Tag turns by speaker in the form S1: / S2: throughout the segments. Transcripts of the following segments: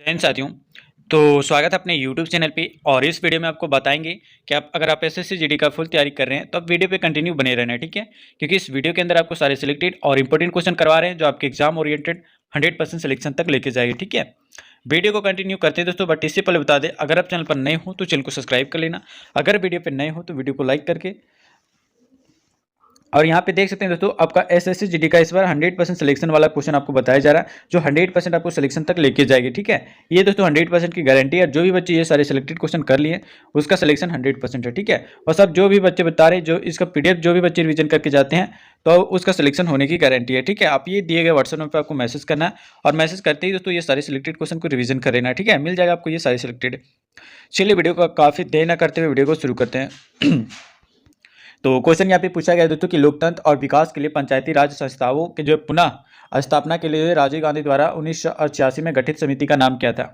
S1: जय हिंद साथियों। तो स्वागत है अपने YouTube चैनल पे। और इस वीडियो में आपको बताएंगे कि अगर आप एसएससी जीडी का फुल तैयारी कर रहे हैं तो आप वीडियो पे कंटिन्यू बने रहना है, ठीक है। क्योंकि इस वीडियो के अंदर आपको सारे सिलेक्टेड और इंपॉर्टेंट क्वेश्चन करवा रहे हैं जो आपके एग्जाम ओरिएंटेड 100% सिलेक्शन तक लेके जाएगी, ठीक है। वीडियो को कंटिन्यू करते हैं दोस्तों, बट इससे पहले बता दें, अगर आप चैनल पर नए हो तो चैनल को सब्सक्राइब कर लेना। अगर वीडियो पर नए हो तो वीडियो को लाइक करके, और यहाँ पे देख सकते हैं दोस्तों, आपका एसएससी जीडी का इस बार 100% सिलेक्शन वाला क्वेश्चन आपको बताया जा रहा है जो 100% आपको सिलेक्शन तक लेके जाएगी, ठीक है। ये दोस्तों 100% की गारंटी है। जो भी बच्चे ये सारे सिलेक्टेड क्वेश्चन कर लिए उसका सिलेक्शन 100% है, ठीक है। और सब जो भी बच्चे बता रहे हैं, जो इसका पीडीएफ जो भी बच्चे रिवीजन करके जाते हैं तो उसका सिलेक्शन होने की गारंटी है, ठीक है। आप ये दिए गए व्हाट्सएप नंबर पर आपको मैसेज करना है और मैसेज करते ही दोस्तों ये सारे सिलेक्टेड क्वेश्चन को रिवीजन कर लेना है, ठीक है। मिल जाएगा आपको ये सारे सिलेक्टेड। चलिए वीडियो को काफ़ी देर न करते हुए वीडियो को शुरू करते हैं। तो क्वेश्चन यहाँ पे पूछा गया दोस्तों कि लोकतंत्र और विकास के लिए पंचायती राज संस्थाओं के जो पुनः स्थापना के लिए राजीव गांधी द्वारा 1988 में गठित समिति का नाम क्या था।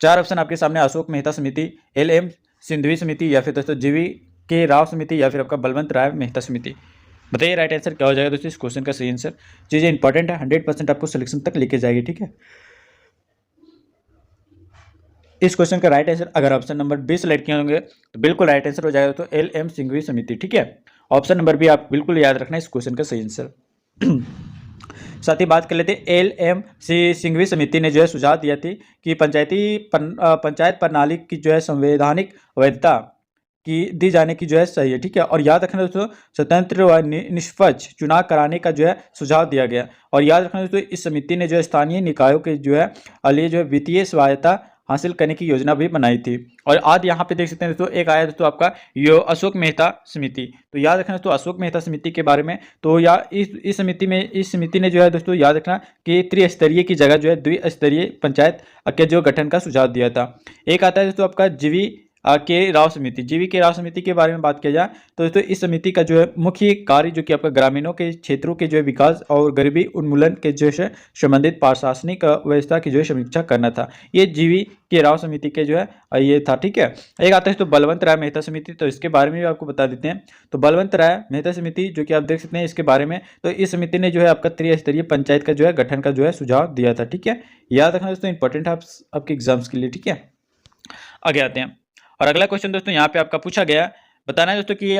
S1: चार ऑप्शन आपके सामने: अशोक मेहता समिति, LM सिंघवी समिति, या फिर दोस्तों GV के राव समिति, या फिर आपका बलवंत राय मेहता समिति। बताइए राइट आंसर क्या हो जाएगा दोस्तों इस क्वेश्चन का सही आंसर। चीज़ें इंपॉर्टेंट है, 100% आपको सिलेक्शन तक लेके जाएगी, ठीक है। इस क्वेश्चन का राइट आंसर अगर ऑप्शन नंबर बी सेलेक्ट किए होंगे तो बिल्कुल राइट आंसर हो जाएगा तो LM सिंघवी समिति, ठीक है। ऑप्शन नंबर बी आप बिल्कुल याद रखना इस क्वेश्चन का सही आंसर। साथ ही बात कर लेते हैं, LM सिंघवी समिति ने जो है सुझाव दिया थी कि पंचायत प्रणाली की जो है संवैधानिक वैधता की दी जाने की जो है सही है, ठीक है। और याद रखना दोस्तों, स्वतंत्र व निष्पक्ष चुनाव कराने का जो है सुझाव दिया गया। और याद रखना दोस्तों, इस समिति ने जो है स्थानीय निकायों के जो है लिए जो है वित्तीय स्वायत्ता हासिल करने की योजना भी बनाई थी। और आज यहाँ पे देख सकते हैं दोस्तों, एक आया दोस्तों आपका यो अशोक मेहता समिति। तो याद रखना दोस्तों अशोक मेहता समिति के बारे में, तो या इस समिति ने जो है दोस्तों याद रखना कि त्रिस्तरीय की जगह जो है द्विस्तरीय पंचायत के जो गठन का सुझाव दिया था। एक आता है दोस्तों आपका GV के राव समिति के बारे में बात किया जाए तो दोस्तों इस समिति का जो है मुख्य कार्य जो कि आपका ग्रामीणों के क्षेत्रों के जो है विकास और गरीबी उन्मूलन के जो है संबंधित प्रशासनिक व्यवस्था की जो है समीक्षा करना था। ये GV के राव समिति के जो है ये था, ठीक है। एक आता है तो बलवंत राय मेहता समिति, तो इसके बारे में भी आपको बता देते हैं। तो बलवंत राय मेहता समिति जो कि आप देख सकते हैं इसके बारे में, तो इस समिति ने जो है आपका त्रिस्तरीय पंचायत का जो है गठन का जो है सुझाव दिया था, ठीक है। याद रखना दोस्तों, इंपॉर्टेंट है आपके एग्जाम्स के लिए, ठीक है। आगे आते हैं और अगला क्वेश्चन दोस्तों यहाँ पे आपका पूछा गया, बताना है दोस्तों कि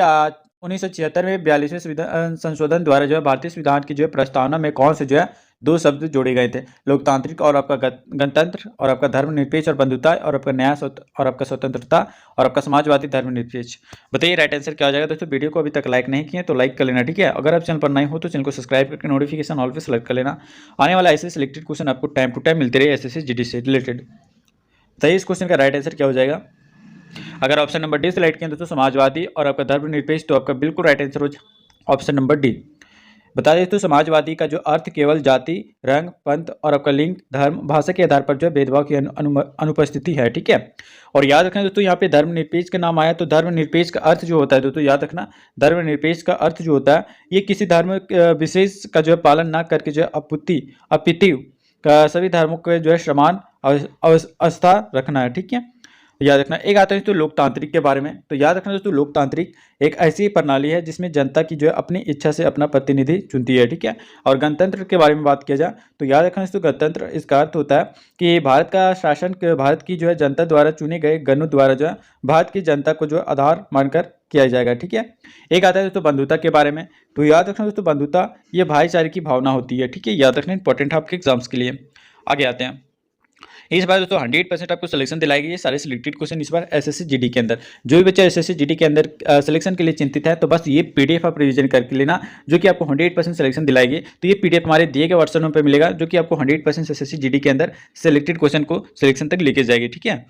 S1: 1976 में 42वें संशोधन द्वारा जो है भारतीय संविधान की जो है प्रस्तावना में कौन से जो है दो शब्द जोड़े गए थे। लोकतांत्रिक और आपका गणतंत्र, और आपका धर्मनिरपेक्ष और बंधुता, और आपका न्याय और आपका स्वतंत्रता, और आपका समाजवादी धर्मनिरपेक्ष। बताइए राइट आंसर क्या हो जाएगा दोस्तों। वीडियो को अभी तक लाइक नहीं किए तो लाइक कर लेना, ठीक है। अगर आप चैनल पर नए हो तो चैनल को सब्सक्राइब करके नोटिफिकेशन ऑल पे सेलेक्ट कर लेना। आने वाला ऐसे सिलेक्टेड क्वेश्चन आपको टाइम टू टाइम मिलते रहे एसएससी जीडी से रिलेटेड। बताइए इस क्वेश्चन का राइट आंसर क्या हो जाएगा। अगर ऑप्शन नंबर डी सेलेक्ट किया दोस्तों समाजवादी और आपका धर्मनिरपेक्ष, तो आपका बिल्कुल राइट आंसर हो ऑप्शन नंबर डी। बता दें तो समाजवादी का जो अर्थ केवल जाति, रंग, पंथ और आपका लिंग, धर्म, भाषा के आधार पर जो है भेदभाव की अनुपस्थिति है, ठीक है। और याद रखना दोस्तों यहाँ पे धर्मनिरपेक्ष का नाम आया तो धर्मनिरपेक्ष का अर्थ जो होता है दोस्तों, याद रखना धर्मनिरपेक्ष का अर्थ जो होता है ये किसी धर्म विशेष का जो है पालन ना करके जो है अपितु का सभी धर्मों के जो है समान अवस्था रखना है, ठीक है। याद रखना। एक आता है दोस्तों लोकतांत्रिक के बारे में, तो याद रखना दोस्तों लोकतांत्रिक एक ऐसी प्रणाली है जिसमें जनता की जो है अपनी इच्छा से अपना प्रतिनिधि चुनती है, ठीक है। और गणतंत्र के बारे में बात किया जाए तो याद रखना दोस्तों गणतंत्र इसका अर्थ होता है कि भारत का शासन भारत की जो है जनता द्वारा चुने गए गणों द्वारा जो है भारत की जनता को जो है आधार मानकर किया जाएगा, ठीक है। एक आता है दोस्तों बंधुता के बारे में, तो याद रखना दोस्तों बंधुता ये भाईचारे की भावना होती है, ठीक है। याद रखना इंपॉर्टेंट है आपके एग्जाम्स के लिए। आगे आते हैं, इस बार दोस्तों 100% आपको सिलेक्शन दिलाएगी ये सारे सिलेक्टेड क्वेश्चन इस बार एसएससी जीडी के अंदर। जो भी बच्चा एसएससी जीडी के अंदर सिलेक्शन के लिए चिंतित है तो बस ये पीडीएफ आप रिवीजन करके लेना जो कि आपको 100% सिलेक्शन दिलाएगी। तो ये पीडीएफ हमारे दिए गए व्हाट्सएप नंबर पर मिलेगा जो कि आपको 100% एसएससी जीडी के अंदर सिलेक्टेड क्वेश्चन को सिलेक्शन तक लेके जाएगी, ठीक है।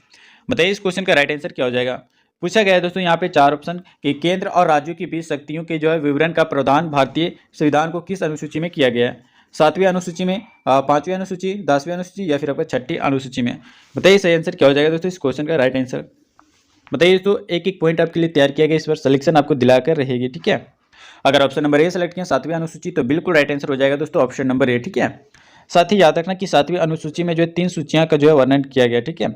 S1: बताइए इस क्वेश्चन का राइट आंसर क्या हो जाएगा। पूछा गया है दोस्तों यहाँ पे चार ऑप्शन कि केंद्र और राज्यों के बीच शक्तियों के जो है विवरण का प्रावधान भारतीय संविधान को किस अनुसूची में किया गया है। 7वीं अनुसूची में, 5वीं अनुसूची, 10वीं अनुसूची, या फिर आपका 6ठी अनुसूची में। बताइए सही आंसर क्या हो जाएगा दोस्तों इस क्वेश्चन का राइट आंसर। बताइए दोस्तों एक एक पॉइंट आपके लिए तैयार किया गया, इस बार सिलेक्शन आपको दिलाकर रहेगी, ठीक है। अगर ऑप्शन नंबर ए सेलेक्ट किया 7वीं अनुसूची तो बिल्कुल राइट आंसर हो जाएगा दोस्तों ऑप्शन नंबर ए, ठीक है। साथ ही याद रखना कि 7वीं अनुसूची में जो है 3 सूचियां का जो है वर्णन किया गया, ठीक है।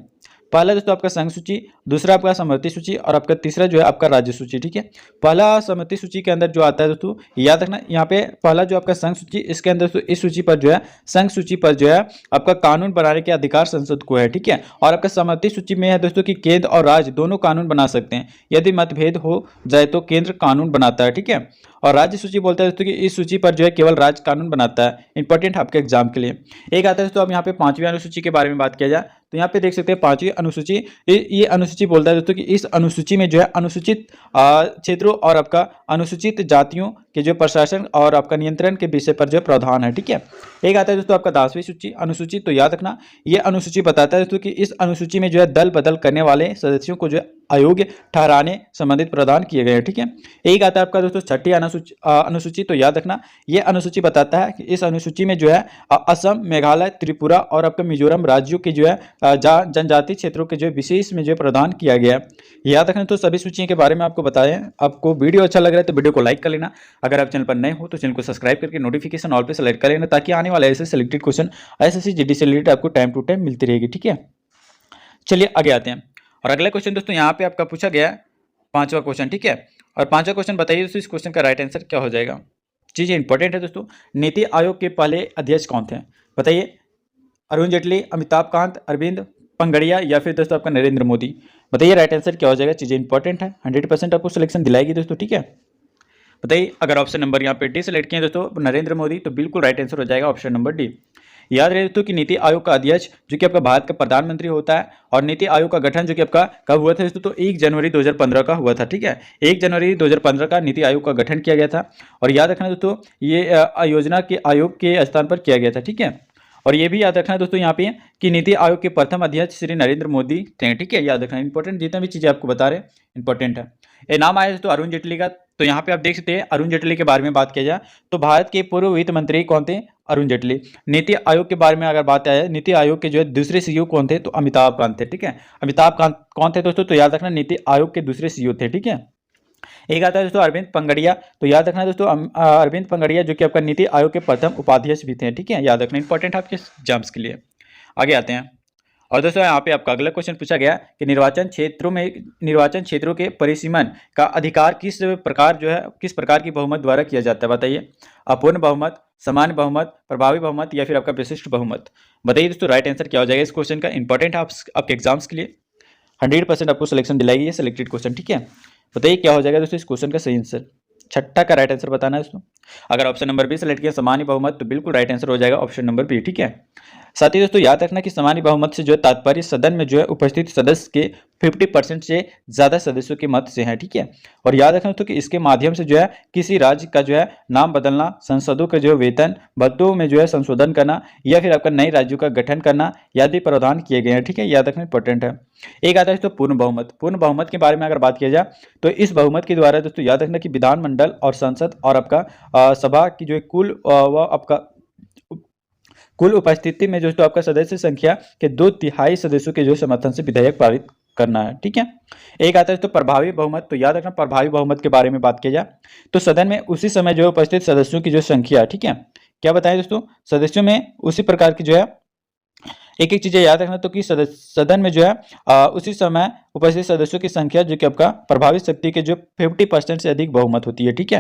S1: पहला दोस्तों आपका संघ सूची, दूसरा आपका समवर्ती सूची और आपका तीसरा जो है आपका राज्य सूची। ठीक है, पहला समवर्ती सूची के अंदर जो आता है दोस्तों, याद रखना यहाँ पे पहला जो आपका संघ सूची, इसके अंदर दोस्तों इस सूची पर जो है संघ सूची पर जो है आपका कानून बनाने के अधिकार संसद को है। ठीक है, और आपका समवर्ती सूची में है दोस्तों कि केंद्र और राज्य दोनों कानून बना सकते हैं, यदि मतभेद हो जाए तो केंद्र कानून बनाता है। ठीक है, और राज्य सूची बोलता है दोस्तों कि इस सूची पर जो है केवल राज्य कानून बनाता है। इंपॉर्टेंट आपके एग्जाम के लिए। एक आता है दोस्तों, अब यहाँ पे 5वीं अनुसूची के बारे में बात किया जाए तो यहाँ पे देख सकते हैं 5वीं अनुसूची, ये अनुसूची बोलता है दोस्तों कि इस अनुसूची में जो है अनुसूचित क्षेत्रों और आपका अनुसूचित जातियों के जो प्रशासन और आपका नियंत्रण के विषय पर जो प्रावधान है। ठीक है, एक आता है दोस्तों आपका 10वीं सूची अनुसूची, तो याद रखना ये अनुसूची बताता है दोस्तों कि इस अनुसूची में जो है दल बदल करने वाले सदस्यों को जो है अयोग्य ठहराने संबंधित प्रावधान किए गए हैं। ठीक है, एक आता है आपका दोस्तों 6ठी अनुसूची, तो याद रखना ये अनुसूची बताता है कि इस अनुसूची में जो है असम, मेघालय, त्रिपुरा और आपका मिजोरम राज्यों के जो है जनजातीय क्षेत्रों के जो विशेष में जो प्रावधान किया गया है। याद रखना तो सभी सूचियों के बारे में आपको बताएं। आपको वीडियो अच्छा लग रहा है तो वीडियो को लाइक कर लेना, अगर आप चैनल पर नए हो तो चैनल को सब्सक्राइब करके नोटिफिकेशन ऑल पे सेलेक्ट कर लेना, ताकि आने वाले ऐसे सिलेक्टेड क्वेश्चन एसएससी जीडी से रिलेटेड आपको टाइम टू टाइम मिलती रहेगी। ठीक है, चलिए आगे आते हैं। और अगला क्वेश्चन दोस्तों यहाँ पे आपका पूछा गया है 5वां क्वेश्चन। ठीक है, और 5वां क्वेश्चन बताइए दोस्तों इस क्वेश्चन का राइट आंसर क्या हो जाएगा। चीजें इंपॉर्टेंट है दोस्तों। नीति आयोग के पहले अध्यक्ष कौन थे, बताइए। अरुण जेटली, अमिताभ कांत, अरविंद पंगड़िया या फिर दोस्तों आपका नरेंद्र मोदी। बताइए राइट आंसर क्या हो जाएगा। चीजें इंपॉर्टेंट है, 100% आपको सिलेक्शन दिलाएगी दोस्तों। ठीक है, बताइए। अगर ऑप्शन नंबर यहाँ पे डी सेलेक्ट किए दोस्तों नरेंद्र मोदी, तो बिल्कुल राइट आंसर हो जाएगा ऑप्शन नंबर डी। याद रहे दोस्तों कि नीति आयोग का अध्यक्ष जो कि आपका भारत का प्रधानमंत्री होता है, और नीति आयोग का गठन जो कि आपका कब हुआ था दोस्तों, तो 1 जनवरी 2015 का हुआ था। ठीक है, 1 जनवरी 2015 का नीति आयोग का गठन किया गया था। और याद रखना दोस्तों ये योजना के आयोग के स्थान पर किया गया था। ठीक है, और ये भी याद रखना दोस्तों यहाँ पे कि नीति आयोग के प्रथम अध्यक्ष श्री नरेंद्र मोदी थे। ठीक है, याद रखना इंपॉर्टेंट, जितनी भी चीजें आपको बता रहे इंपॉर्टेंट है। ये नाम आया दोस्तों अरुण जेटली का, तो यहाँ पे आप देख सकते हैं अरुण जेटली के बारे में बात किया जाए तो भारत के पूर्व वित्त मंत्री कौन थे, अरुण जेटली। नीति आयोग के बारे में अगर बात आए, नीति आयोग के जो है दूसरे सीईओ कौन थे, तो अमिताभ कांत थे। ठीक है, अमिताभ कांत कौन थे दोस्तों, तो याद रखना नीति आयोग के दूसरे सीईओ थे। ठीक है, एक आता है दोस्तों अरविंद पंगड़िया, तो याद रखना दोस्तों अरविंद पंगड़िया जो कि आपका नीति आयोग के प्रथम उपाध्यक्ष भी थे। ठीक है, याद रखना इंपॉर्टेंट आपके एग्जाम्स के लिए। आगे आते हैं। और दोस्तों यहाँ पे आपका अगला क्वेश्चन पूछा गया कि निर्वाचन क्षेत्रों के परिसीमन का अधिकार किस प्रकार की बहुमत द्वारा किया जाता है। बताइए, अपूर्ण बहुमत, सामान्य बहुमत, प्रभावी बहुमत या फिर आपका विशिष्ट बहुमत। बताइए दोस्तों राइट आंसर क्या हो जाएगा इस क्वेश्चन का। इंपॉर्टेंट आपके एग्जाम्स के लिए, 100% आपको सिलेक्शन दिलाएगी ये सिलेक्टेड क्वेश्चन। ठीक है, बताइए क्या हो जाएगा दोस्तों इस क्वेश्चन का सही आंसर। 6ठा का राइट आंसर बताना है दोस्तों। अगर ऑप्शन नंबर बी सेलेक्ट किया सामान्य बहुमत, तो बिल्कुल राइट आंसर हो जाएगा ऑप्शन नंबर बी। ठीक है, साथ ही दोस्तों याद रखना कि सामान्य बहुमत से जो है तात्पर्य सदन में जो है उपस्थित सदस्य के 50% से ज्यादा सदस्यों के मत से है। ठीक है, और याद रखना दोस्तों कि इसके माध्यम से जो है किसी राज्य का जो है नाम बदलना, संसदों के जो है वेतन भत्तों में जो है संशोधन करना या फिर आपका नए राज्यों का गठन करना आदि प्रावधान किए गए हैं। ठीक है, याद रखना इंपॉर्टेंट है। एक आता है दोस्तों पूर्ण बहुमत। पूर्ण बहुमत के बारे में अगर बात किया जाए तो इस बहुमत के द्वारा दोस्तों याद रखना कि विधानमंडल और संसद और आपका सभा की जो कुल उपस्थिति में जो तो आपका सदस्य संख्या के 2/3 सदस्यों के जो समर्थन से विधेयक पारित करना है। ठीक है, एक आता है तो प्रभावी बहुमत। तो याद रखना प्रभावी बहुमत के बारे में बात किया जाए तो सदन में उसी समय जो उपस्थित सदस्यों की जो संख्या, ठीक है, क्या बताएं दोस्तों, सदस्यों में उसी प्रकार की जो है एक एक चीजें याद रखना, तो कि सदन में जो है उसी समय उपस्थित सदस्यों की संख्या जो कि आपका प्रभावित शक्ति के जो 50% से अधिक बहुमत होती है। ठीक है,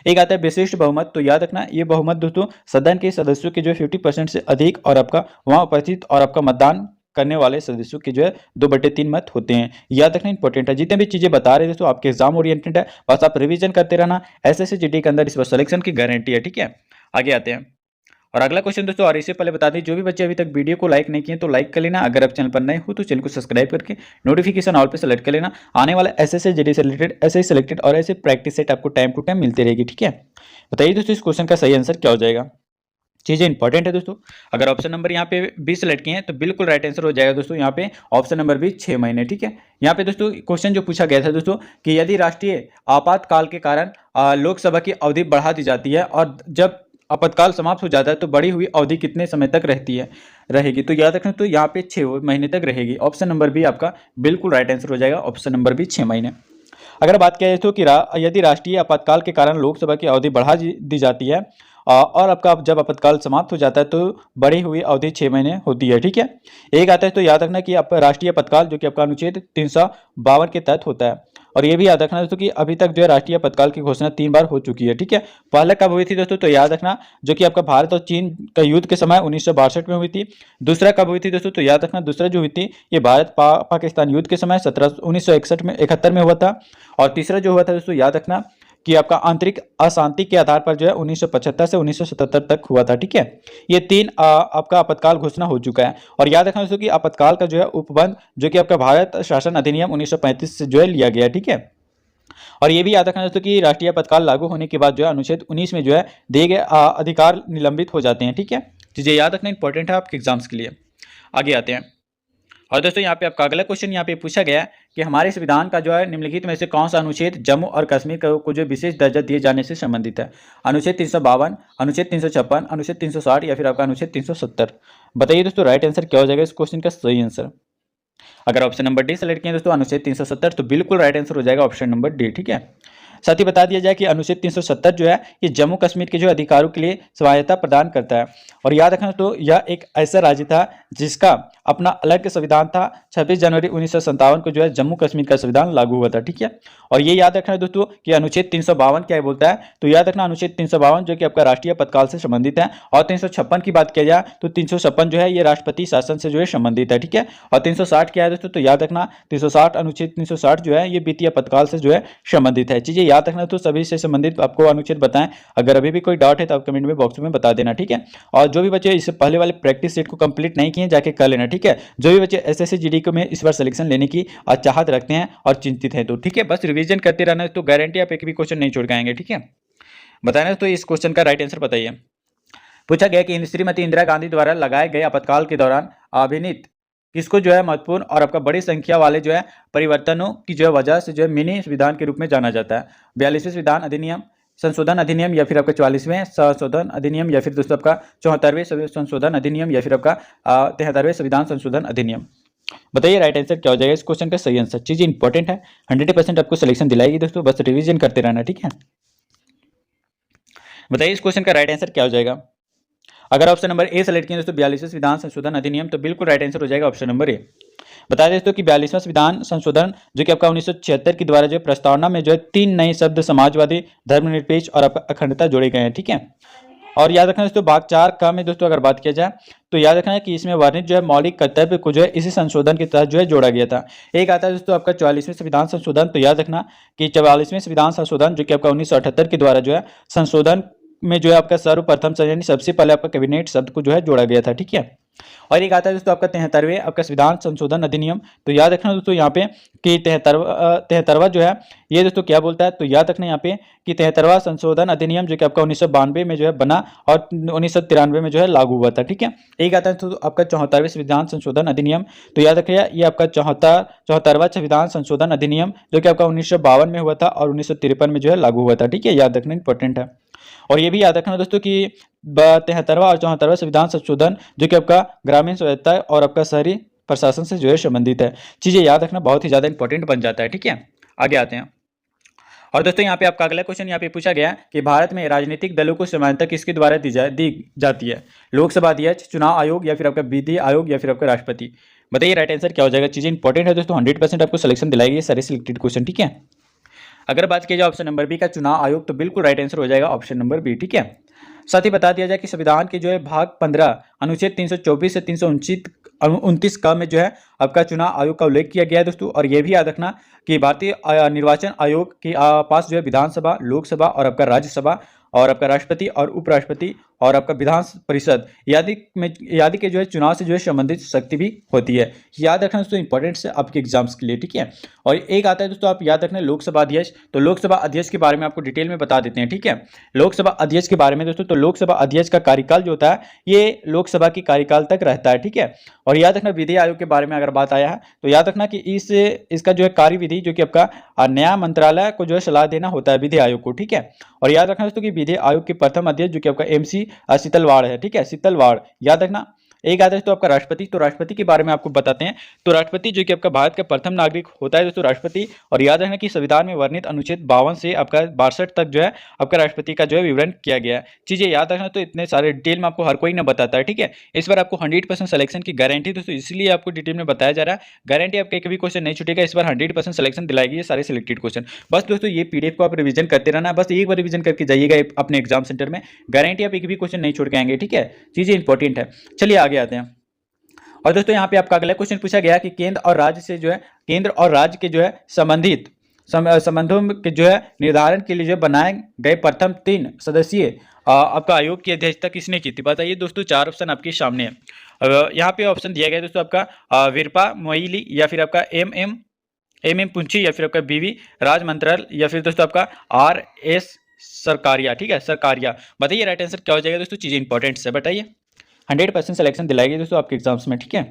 S1: एक आता है विशिष्ट बहुमत। तो याद रखना ये बहुमत दोस्तों सदन के सदस्यों के जो 50% से अधिक और आपका वहां उपस्थित और आपका मतदान करने वाले सदस्यों के जो है 2/3 मत होते हैं। याद रखना इंपॉर्टेंट है। जितने भी चीजें बता रहे दोस्तों आपके एग्जाम ओरिएंटेड है, बस आप रिवीजन करते रहना, एसएससी जीडी के अंदर इस पर सिलेक्शन की गारंटी है। ठीक है, आगे आते हैं। और अगला क्वेश्चन दोस्तों, और इससे पहले बता दें जो भी बच्चे अभी तक वीडियो को लाइक नहीं किए तो लाइक कर लेना, अगर आप चैनल पर नए हो तो चैनल को सब्सक्राइब करके नोटिफिकेशन ऑल पे सेलेक्ट कर लेना। आने वाला एसएससी जीडी से रिलेटेड ऐसे सिलेक्टेड और ऐसे प्रैक्टिस सेट आपको टाइम टू टाइम मिलती रहेगी। ठीक है, बताइए दोस्तों इस क्वेश्चन का सही आंसर क्या हो जाएगा। चीजें इंपॉर्टेंट है दोस्तों। अगर ऑप्शन नंबर यहाँ पे 20 सेलेक्ट किए हैं तो बिल्कुल राइट आंसर हो जाएगा दोस्तों यहाँ पे ऑप्शन नंबर 20 6 महीने। ठीक है, यहाँ पे दोस्तों क्वेश्चन जो पूछा गया था दोस्तों कि यदि राष्ट्रीय आपातकाल के कारण लोकसभा की अवधि बढ़ा दी जाती है और जब आपातकाल समाप्त हो जाता है तो बढ़ी हुई अवधि कितने समय तक रहेगी। तो याद रखना तो यहाँ पे 6 महीने तक रहेगी। ऑप्शन नंबर बी आपका बिल्कुल राइट आंसर हो जाएगा, ऑप्शन नंबर बी 6 महीने। अगर बात किया जाए तो कि यदि राष्ट्रीय आपातकाल के कारण लोकसभा की अवधि बढ़ा दी जाती है और आपका जब आपातकाल समाप्त हो जाता है तो बढ़ी हुई अवधि 6 महीने होती है। ठीक है, एक आता है तो याद रखना कि आपका राष्ट्रीय आपातकाल जो कि आपका अनुच्छेद 352 के तहत होता है। और ये भी याद रखना दोस्तों कि अभी तक जो है राष्ट्रीय आपातकाल की घोषणा 3 बार हो चुकी है। ठीक है, पहले कब हुई थी दोस्तों, तो याद रखना जो कि आपका भारत और चीन का युद्ध के समय 1962 में हुई थी। दूसरा कब हुई थी दोस्तों, तो याद रखना दूसरा जो हुई थी ये भारत पाकिस्तान युद्ध के समय 1961 में 71 में हुआ था। और तीसरा जो हुआ था दोस्तों याद रखना कि आपका आंतरिक अशांति के आधार पर जो है 1975 से 1977 तक हुआ था। ठीक है, ये 3 आपका आपातकाल घोषणा हो चुका है। और याद रखना दोस्तों कि आपातकाल का जो है उपबंध जो कि आपका भारत शासन अधिनियम 1935 से जो है लिया गया है। ठीक है, और ये भी याद रखना दोस्तों कि राष्ट्रीय आपातकाल लागू होने के बाद जो है अनुच्छेद 19 में जो है दिए गए अधिकार निलंबित हो जाते हैं। ठीक है, चीजें याद रखना इंपॉर्टेंट है आपके एग्जाम्स के लिए। आगे आते हैं और दोस्तों यहाँ पे आपका अगला क्वेश्चन यहाँ पे पूछा गया है कि हमारे संविधान का जो है निम्नलिखित में से कौन सा अनुच्छेद जम्मू और कश्मीर को जो विशेष दर्जा दिए जाने से संबंधित है। अनुच्छेद 352, अनुच्छेद 356, अनुच्छेद 360 या फिर आपका अनुच्छेद 370। बताइए दोस्तों राइट आंसर क्या हो जाएगा इस क्वेश्चन का सही आंसर। अगर ऑप्शन नंबर डी सेलेक्ट किया दोस्तों अनुच्छेद 370 तो बिल्कुल राइट आंसर हो जाएगा ऑप्शन नंबर डी। ठीक है, साथ ही बता दिया जाए कि अनुच्छेद 370 जो है ये जम्मू कश्मीर के जो अधिकारों के लिए स्वायत्तता प्रदान करता है। और याद रखना तो यह एक ऐसा राज्य था जिसका अपना अलग संविधान था। 26 जनवरी 1957 को जो है जम्मू कश्मीर का संविधान लागू हुआ था। ठीक है, और ये याद रखना दोस्तों कि अनुच्छेद 352 क्या बोलता है, तो याद रखना अनुच्छेद 352 जो कि आपका राष्ट्रीय आपातकाल से संबंधित है। और 356 की बात किया जाए तो 356 जो है ये राष्ट्रपति शासन से जो है संबंधित है। ठीक है, और 360 क्या है दोस्तों, तो याद रखना 360 अनुच्छेद 360 जो है ये वित्तीय आपातकाल से जो है संबंधित है। चीजें याद रखना तो सभी से संबंधित आपको अनुच्छेद बताएं। अगर अभी भी कोई डाउट है तो आप कमेंट में बॉक्स में बता देना। ठीक है, और जो भी बच्चे इससे पहले वाले प्रैक्टिस सेट को कंप्लीट नहीं किए जाके कर लेना। ठीक है, जो भी बच्चे एसएससी जीडी को में इस बार सिलेक्शन लेने की चाहत रखते हैं और चिंतित हैं तो ठीक है बस रिवीजन करते रहना तो गारंटी आप एक भी क्वेश्चन नहीं छोड़ के आएंगे। ठीक है, बताना तो इस क्वेश्चन का राइट आंसर बताइए। पूछा गया कि श्रीमती इंदिरा गांधी द्वारा लगाए गए आपातकाल के दौरान अभिनीत किसको जो है महत्वपूर्ण और आपका बड़ी संख्या वाले जो है परिवर्तनों की जो है वजह से जो है मिनी संविधान के रूप में जाना जाता है। 42वें संविधान अधिनियम संशोधन अधिनियम या फिर आपका 44वें संशोधन अधिनियम या फिर दोस्तों आपका 74वें संशोधन अधिनियम या फिर आपका 73वें संविधान संशोधन अधिनियम। बताइए राइट आंसर क्या हो जाएगा इस क्वेश्चन का सही आंसर। चीजें इंपॉर्टेंट है, 100% आपको सिलेक्शन दिलाएगी दोस्तों, बस रिवीजन करते रहना। ठीक है, बताइए इस क्वेश्चन का राइट आंसर क्या हो जाएगा। अगर ऑप्शन नंबर ए सेलेक्ट किया दोस्तों 42वें संविधान संशोधन अधिनियम तो बिल्कुल राइट आंसर हो जाएगा ऑप्शन नंबर ए। बता दें दोस्तों कि 42वां संविधान संशोधन जो कि आपका 1976 के द्वारा जो प्रस्तावना में जो है 3 नए शब्द समाजवादी, धर्मनिरपेक्ष और अखंडता जोड़े गए हैं। ठीक है, और याद रखना दोस्तों भाग 4 का में दोस्तों अगर बात किया जाए तो याद रखना है कि इसमें वर्णित जो है मौलिक कर्तव्य को जो है इसी संशोधन के तहत जो है जोड़ा गया था। एक आता है दोस्तों आपका 44वें संविधान संशोधन, तो याद रखना कि 44वें संविधान संशोधन जो कि आपका 1978 के द्वारा जो है संशोधन में जो है आपका सर्वप्रथम यानी सबसे पहले आपका कैबिनेट शब्द को जो है जोड़ा गया था। ठीक है, और एक आता है दोस्तों आपका 73वें आपका संविधान संशोधन अधिनियम, तो याद रखना दोस्तों यहाँ पे कि 73वां जो है ये दोस्तों क्या बोलता है, तो याद रखना यहाँ पे कि 73वां संशोधन अधिनियम जो कि आपका 1992 में जो है बना और 1993 में जो है लागू हुआ था। ठीक है, एक आता है तो आपका 74वें संविधान संशोधन अधिनियम, तो याद रखिए ये आपका 74वां संविधान संशोधन अधिनियम जो कि आपका 1952 में हुआ था और 1953 में जो है लागू हुआ था। ठीक है, याद रखना इंपॉर्टेंट है। और ये भी याद रखना दोस्तों कि 73वां और 74वां संविधान संशोधन जो कि आपका ग्रामीण स्वायत्तता और आपका शहरी प्रशासन से जो है संबंधित है। चीजें याद रखना बहुत ही ज्यादा इंपॉर्टेंट बन जाता है। ठीक है, आगे आते हैं और दोस्तों यहाँ पे आपका अगला क्वेश्चन यहाँ पे पूछा गया कि भारत में राजनीतिक दलों को समानता किसके द्वारा दी जाती है, लोकसभा अध्यक्ष, चुनाव आयोग या फिर आपका विधि आयोग या फिर आपका राष्ट्रपति। बताइए राइट आंसर क्या हो जाएगा। चीजें इंपॉर्टेंट है दोस्तों, 100% आपको सिलेक्शन दिलाएगी सारे सिलेक्टेड क्वेश्चन। ठीक है, अगर बात की जाए ऑप्शन नंबर बी का चुनाव आयोग तो बिल्कुल राइट आंसर हो जाएगा ऑप्शन नंबर बी। ठीक है, साथ ही बता दिया जाए कि संविधान के जो है भाग 15 अनुच्छेद 324 से 329 का में जो है आपका चुनाव आयोग का उल्लेख किया गया है दोस्तों। और ये भी याद रखना कि भारतीय निर्वाचन आयोग के पास जो है विधानसभा, लोकसभा और आपका राज्यसभा और आपका राष्ट्रपति और उपराष्ट्रपति और आपका विधान परिषद आदि के जो है चुनाव से जो है संबंधित शक्ति भी होती है। याद रखना दोस्तों इंपॉर्टेंट है आपके एग्जाम्स के लिए। ठीक है, और एक आता है दोस्तों आप याद रखना लोकसभा अध्यक्ष, तो लोकसभा अध्यक्ष के बारे में आपको डिटेल में बता देते हैं। ठीक है, लोकसभा अध्यक्ष के बारे में दोस्तों, तो लोकसभा अध्यक्ष का कार्यकाल जो होता है ये लोकसभा की कार्यकाल तक रहता है। ठीक है, और याद रखना विधि आयोग के बारे में अगर बात आया है तो याद रखना कि इसका जो है कार्यविधि जो कि आपका न्याय मंत्रालय को जो है सलाह देना होता है विधि आयोग को। ठीक है, और याद रखना दोस्तों कि विधि आयोग के प्रथम अध्यक्ष जो कि आपका MC शीतलवाड़ है। ठीक है, शीतलवाड़ याद रखना एक आता है दोस्तों आपका राष्ट्रपति। तो राष्ट्रपति के बारे में आपको बताते हैं। तो राष्ट्रपति जो कि आपका भारत का प्रथम नागरिक होता है दोस्तों राष्ट्रपति। और याद रखना कि संविधान में वर्णित अनुच्छेद 52 से आपका 62 तक जो है आपका राष्ट्रपति का जो है विवरण किया गया है। चीजें याद रखना, तो इतने सारे डिटेल में आपको हर कोई ना बताता है, ठीक है। इस बार आपको 100% सिलेक्शन की गारंटी दोस्तों, इसलिए आपको डिटेल में बताया जा रहा है। गारंटी आपका एक भी क्वेश्चन नहीं छूटेगा, इस बार 100% सिलेक्शन दिलाएगी ये सारे सिलेक्टेड क्वेश्चन। बस दोस्तों ये पीडीएफ को आप रिवीजन करते रहना, बस एक बार रिवीजन करके जाइएगा अपने एग्जाम सेंटर में, गारंटी आप एक भी क्वेश्चन नहीं छोड़ के आएंगे, ठीक है। चीजें इंपॉर्टेंट है। चलिए आगे आते हैं। और दोस्तों यहाँ पे आपका अगला क्वेश्चन पूछा गया कि केंद्र और राज्य से जो है, केंद्र और राज्य के जो है संबंधित संबंधों के जो है निर्धारण के लिए जो बनाए गए प्रथम 3 सदस्यीय आपका आयोग की अध्यक्षता किसने की थी? बताइए दोस्तों, 4 ऑप्शन आपके सामने है। यहाँ पे ऑप्शन दिया गया दोस्तों आपका वीरपा मोइली, या फिर आपका एम पुंची, या फिर आपका बीवी राज मंत्राल, या फिर दोस्तों आपका RS सरकारिया, ठीक है, सरकारिया। बताइए राइट आंसर क्या हो जाएगा दोस्तों। चीजें इंपॉर्टेंट है, बताइए। 100% सिलेक्शन दिलाएगी दोस्तों आपके एग्जाम्स में, ठीक है।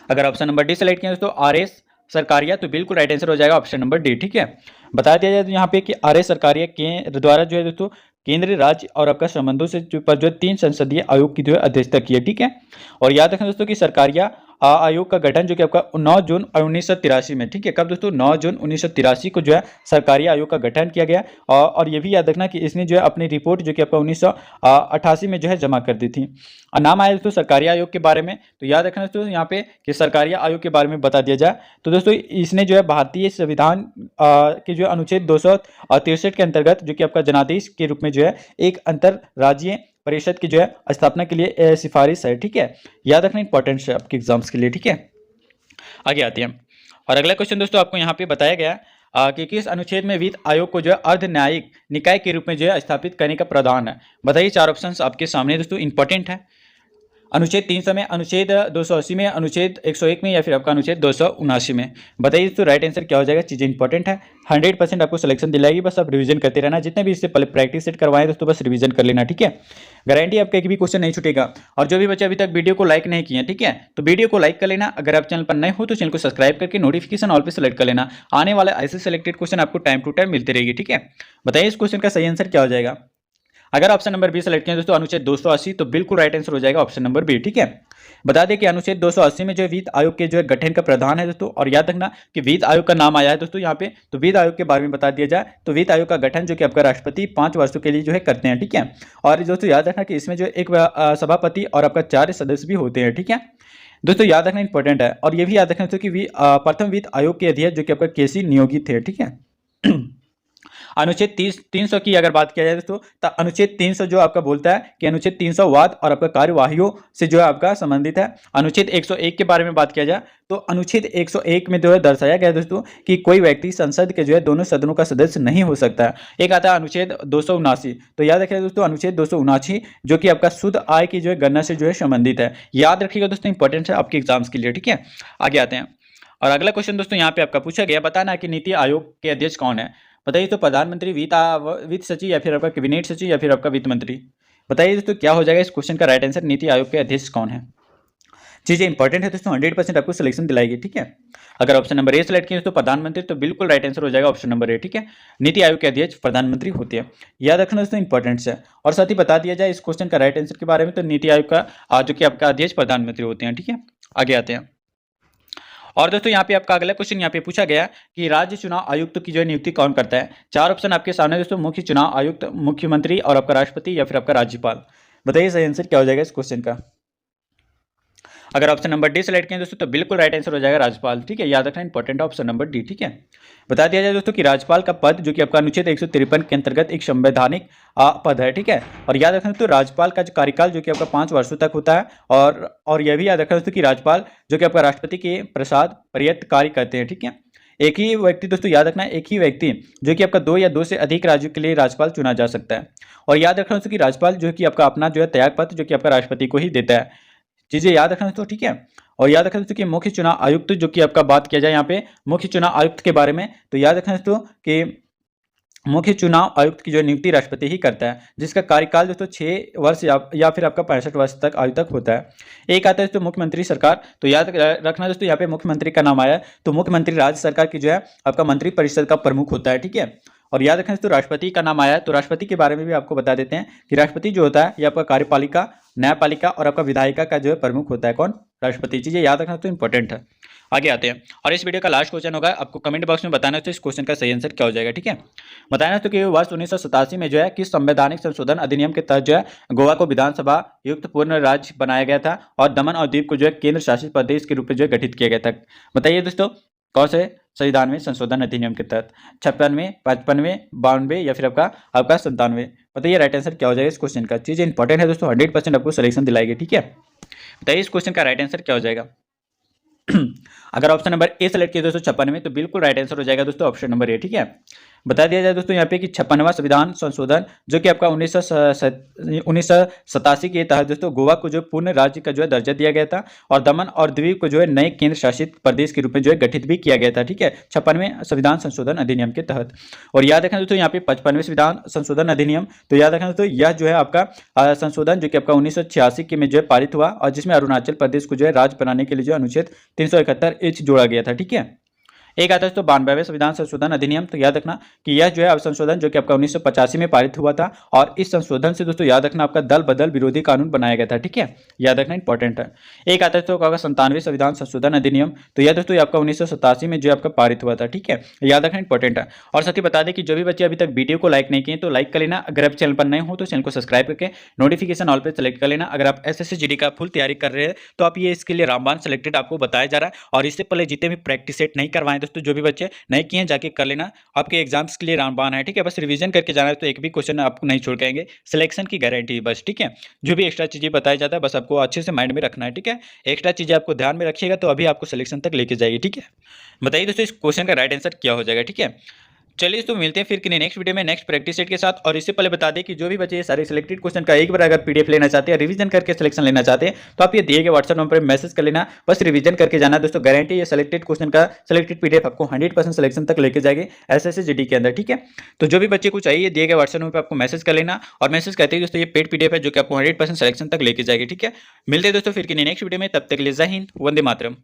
S1: अगर ऑप्शन नंबर डी सेलेक्ट किया दोस्तों RS सरकारिया, तो बिल्कुल राइट आंसर हो जाएगा ऑप्शन नंबर डी, ठीक है। बता दिया जाए तो यहाँ पे कि RS सरकारिया के द्वारा जो है दोस्तों केंद्रीय राज्य और आपका संबंधों से पर जो 3 संसदीय आयोग की जो है अध्यक्षता की है, ठीक है। और याद रखें दोस्तों कि सरकारिया आयोग का गठन जो कि आपका 9 जून 1983 में, ठीक है। कब दोस्तों? 9 जून 1983 को जो है सरकारी आयोग का गठन किया गया। और ये भी याद रखना कि इसने जो है अपनी रिपोर्ट जो कि आपका 1988 में जो है जमा कर दी थी। नाम आया दोस्तों सरकारी आयोग के बारे में, तो याद रखना दोस्तों यहाँ पे कि सरकारी आयोग के बारे में बता दिया जाए तो दोस्तों इसने जो है भारतीय संविधान के जो अनुच्छेद 263 के अंतर्गत जो कि आपका जनादेश के रूप में जो है एक अंतरराज्यीय परिषद की जो है स्थापना के लिए सिफारिश है, ठीक है। याद रखना इंपॉर्टेंट है आपके एग्जाम्स के लिए, ठीक है। आगे आते हैं। और अगला क्वेश्चन दोस्तों आपको यहाँ पे बताया गया कि किस अनुच्छेद में वित्त आयोग को जो है अर्ध न्यायिक निकाय के रूप में जो है स्थापित करने का प्रावधान है? बताइए, 4 ऑप्शंस आपके सामने दोस्तों, इंपॉर्टेंट है। अनुच्छेद 300 में, अनुच्छेद 280 में, अनुच्छेद 101 में, या फिर आपका अनुच्छेद 279 में। बताइए तो राइट आंसर क्या हो जाएगा। चीज़ें इंपॉर्टेंट है, 100% आपको सिलेक्शन दिलाएगी, बस आप रिवीजन करते रहना। जितने भी इससे पहले प्रैक्टिस सेट करवाएं दोस्तों बस रिवीजन कर लेना, ठीक है। गारंटी आपका एक भी क्वेश्चन नहीं छूटेगा। और जो भी बच्चे अभी तक वीडियो को लाइक नहीं किए, ठीक है, तो वीडियो को लाइक कर लेना। अगर आप चैनल पर नए हो तो चैनल को सब्सक्राइब करके नोटिफिकेशन ऑल पे सेलेक्ट कर लेना। आने वाले ऐसे सिलेक्टेड क्वेश्चन आपको टाइम टू टाइम मिलते रहेगी, ठीक है। बताइए इस क्वेश्चन का सही आंसर क्या हो जाएगा। अगर ऑप्शन नंबर बी सेलेक्ट किया दोस्तों अनुच्छेद 280, तो बिल्कुल राइट आंसर हो जाएगा ऑप्शन नंबर बी, ठीक है। बता दें कि अनुच्छेद 280 में जो वित्त आयोग के जो है गठन का प्रावधान है दोस्तों। और याद रखना कि वित्त आयोग का नाम आया है दोस्तों यहाँ पे, तो वित्त आयोग के बारे में बता दिया जाए तो वित्त आयोग का गठन जो कि आपका राष्ट्रपति 5 वर्षों के लिए जो है करते हैं, ठीक है। और दोस्तों याद रखना कि इसमें जो एक सभापति और आपका 4 सदस्य भी होते हैं, ठीक है। दोस्तों याद रखना इंपॉर्टेंट है। और ये भी याद रखना दोस्तों कि प्रथम वित्त आयोग के अध्यक्ष जो कि आपका केसी नियोगित थे, ठीक है। अनुच्छेद 300 की अगर बात किया जाए दोस्तों, तो अनुच्छेद 300 जो आपका बोलता है कि अनुच्छेद 300 वाद और आपका कार्यवाहियों से जो है आपका संबंधित है। अनुच्छेद 101 के बारे में बात किया जाए तो अनुच्छेद 101 में जो है दर्शाया गया दोस्तों कि कोई व्यक्ति संसद के जो है दोनों सदनों का सदस्य नहीं हो सकता है। एक आता है अनुच्छेद 279, तो याद रखिएगा दोस्तों अनुच्छेद 279 जो कि आपका शुद्ध आय की जो है गणना से जो है संबंधित है। याद रखिएगा दोस्तों, इंपॉर्टेंट है आपके एग्जाम्स के लिए, ठीक है। आगे आते हैं। और अगला क्वेश्चन दोस्तों यहाँ पे आपका पूछा गया, बताना कि नीति आयोग के अध्यक्ष कौन है। बताइए तो प्रधानमंत्री, वित्त सचिव, या फिर आपका कैबिनेट सचिव, या फिर आपका वित्त मंत्री। बताइए दोस्तों क्या हो जाएगा इस क्वेश्चन का राइट आंसर। नीति आयोग के अध्यक्ष कौन है। चीजें इंपॉर्टेंट है दोस्तों, 100% आपको सिलेक्शन दिलाएगी, ठीक है। अगर ऑप्शन नंबर ए सेलेक्ट किया तो प्रधानमंत्री, तो बिल्कुल राइट आंसर हो जाएगा ऑप्शन नंबर ए, ठीक है। नीति आयोग के अध्यक्ष प्रधानमंत्री होते हैं। याद रखना दोस्तों इंपॉर्टेंट है। और साथ ही बता दिया जाए इस क्वेश्चन का राइट आंसर के बारे में, तो नीति आयोग का जो कि आपका अध्यक्ष प्रधानमंत्री होते हैं, ठीक है। आगे आते हैं। और दोस्तों यहाँ पे आपका अगला क्वेश्चन यहाँ पे पूछा गया कि राज्य चुनाव आयुक्त की जो है नियुक्ति कौन करता है। 4 ऑप्शन आपके सामने दोस्तों, मुख्य चुनाव आयुक्त, मुख्यमंत्री, और आपका राष्ट्रपति, या फिर आपका राज्यपाल। बताइए सही आंसर क्या हो जाएगा इस क्वेश्चन का। अगर ऑप्शन नंबर डी सेलेक्ट किया दोस्तों तो बिल्कुल राइट आंसर हो जाएगा राज्यपाल, ठीक है। याद रखना इंपॉर्टेंट ऑप्शन नंबर डी, ठीक है। बता दिया जाए दोस्तों कि राज्यपाल का पद जो कि आपका अनुच्छेद 153 के अंतर्गत एक संवैधानिक पद है, ठीक है। और याद रखना दोस्तों राज्यपाल का जो कार्यकाल जो कि आपका 5 वर्षों तक होता है। और यह भी याद रखना दोस्तों कि राज्यपाल जो कि आपका राष्ट्रपति के प्रसाद पर्यंत कार्य करते हैं, ठीक है। एक ही व्यक्ति दोस्तों, याद रखना एक ही व्यक्ति जो कि आपका 2 या 2 से अधिक राज्यों के लिए राज्यपाल चुना जा सकता है। और याद रखना दोस्तों कि राज्यपाल जो कि आपका अपना जो है त्यागपत्र जो कि आपका राष्ट्रपति को ही देता है। चीजें याद रखना दोस्तों, ठीक है। और याद रखना दोस्तों कि मुख्य चुनाव आयुक्त जो कि आपका बात किया जाए यहाँ पे मुख्य चुनाव आयुक्त के बारे में, तो याद रखना दोस्तों कि मुख्य चुनाव आयुक्त की जो नियुक्ति राष्ट्रपति ही करता है, जिसका कार्यकाल दोस्तों 6 वर्ष या फिर आपका 65 वर्ष तक आयु तक होता है। एक आता है दोस्तों मुख्यमंत्री सरकार, तो याद रखना दोस्तों यहाँ पे मुख्यमंत्री का नाम आया है, तो मुख्यमंत्री राज्य सरकार की जो है आपका मंत्री परिषद का प्रमुख होता है, ठीक है। और याद रखना दोस्तों राष्ट्रपति का नाम आया है तो राष्ट्रपति के बारे में भी आपको बता देते हैं कि राष्ट्रपति जो होता है ये आपका कार्यपालिका, न्यायपालिका और आपका विधायिका का जो है प्रमुख होता है। कौन? राष्ट्रपति। चीजें याद रखना तो इंपॉर्टेंट है। आगे आते हैं और इस वीडियो का लास्ट क्वेश्चन होगा, आपको कमेंट बॉक्स में बताना है तो इस क्वेश्चन का सही आंसर क्या हो जाएगा। ठीक है, बताना तो कि वर्ष 1987 में जो है किस संवैधानिक संशोधन अधिनियम के तहत जो है गोवा को विधानसभा युक्त पूर्ण राज्य बनाया गया था और दमन और दीव को जो है केंद्र शासित प्रदेश के रूप में जो है गठित किया गया था। बताइए दोस्तों कौन से संविधान संशोधन अधिनियम के तहत? 56वें, 55वें, 52वें या फिर आपका 97वें? बताइए राइट आंसर क्या हो जाएगा इस क्वेश्चन का। चीज इंपॉर्टेंट है दोस्तों, 100% आपको सिलेक्शन दिलाएगी। ठीक है, बताइए इस क्वेश्चन का राइट आंसर क्या हो जाएगा। अगर ऑप्शन नंबर ए सेलेक्ट किया दोस्तों 56 में तो बिल्कुल राइट आंसर हो जाएगा दोस्तों ऑप्शन नंबर ए। ठीक है, बता दिया जाए दोस्तों यहाँ पे कि 56वां संविधान संशोधन जो कि आपका 1987 के तहत दोस्तों गोवा को जो पूर्ण राज्य का जो है दर्जा दिया गया था और दमन और दीव को जो है नए केंद्र शासित प्रदेश के रूप में जो है गठित भी किया गया था। ठीक है, 56वें संविधान संशोधन अधिनियम के तहत। और याद रखना दोस्तों यहाँ पे 55वें संविधान संशोधन अधिनियम, तो याद रखना दोस्तों यह जो है आपका संशोधन जो कि आपका 1986 के में जो है पारित हुआ और जिसमें अरुणाचल प्रदेश को जो है राज्य बनाने के लिए जो अनुच्छेद 371 जोड़ा गया था। ठीक है, एक आता है तो 92वें संविधान संशोधन अधिनियम, तो याद रखना कि यह जो है अब संशोधन जो कि आपका 1985 में पारित हुआ था और इस संशोधन से दोस्तों याद रखना आपका दल बदल विरोधी कानून बनाया गया था। ठीक है, याद रखना इंपॉर्टेंट है। एक आता है तो 97वें संविधान संशोधन अधिनियम, तो यह दोस्तों आपका 1987 में जो आपका पारित हुआ था। ठीक है, याद रखना इंपॉर्टेंट है। और साथ ही बता दें कि जो भी बच्चे अभी तक वीडियो को लाइक नहीं किए तो लाइक कर लेना, अगर आप चैनल पर नए हो तो चैनल को सब्सक्राइब करके नोटिफिकेशन ऑल पे सेलेक्ट कर लेना। अगर आप एसएससी जीडी का फुल तैयारी कर रहे हैं तो आप ये इसके लिए रामबाण सेलेक्टेड आपको बताया जा रहा है और इससे पहले जितने भी प्रैक्टिस सेट नहीं करवाएं दोस्तों, जो भी बच्चे नहीं किए जाके कर लेना, आपके एग्जाम्स के लिए रामबाण है। ठीक है, बस रिवीजन करके जाना है तो एक भी क्वेश्चन आपको नहीं छोड़ के आएंगे, सिलेक्शन की गारंटी बस। ठीक है, जो भी एक्स्ट्रा चीजें बताया जाता है बस आपको अच्छे से माइंड में रखना है। ठीक है, एक्स्ट्रा चीजें आपको ध्यान में रखिएगा तो अभी आपको सिलेक्शन तक लेके जाएगी। ठीक है, बताइए दोस्तों इस क्वेश्चन का राइट आंसर क्या हो जाएगा। ठीक है, चलिए तो मिलते हैं फिर किन्हीं नेक्स्ट वीडियो में नेक्स्ट प्रैक्टिस सेट के साथ। और इससे पहले बता दें कि जो भी बच्चे ये सारे सिलेक्टेड क्वेश्चन का एक बार अगर पीडीएफ लेना चाहते हैं, रिवीजन करके सिलेक्शन लेना चाहते हैं तो आप ये दिए गए व्हाट्सएप नंबर पर मैसेज कर लेना, बस रिवीजन करके जाना दोस्तों। गारंटी ये सिलेक्टेड क्वेश्चन का सिलेक्टेड पीडीएफ आपको 100% सिलेक्शन तक लेके जाएगी एसएससी जीडी के अंदर। ठीक है, तो जो भी बच्चे को चाहिए दिए गए व्हाट्सएप नंबर पर आपको मैसेज कर लेना और मैसेज करते ही दोस्तों ये पेड पीडीएफ है जो कि आपको 100% सिलेक्शन तक लेके जाएगी। ठीक है, मिलते हैं दोस्तों फिर किन्हीं नेक्स्ट वीडियो में, तब तक के लिए जय हिंद, वंदे मातरम।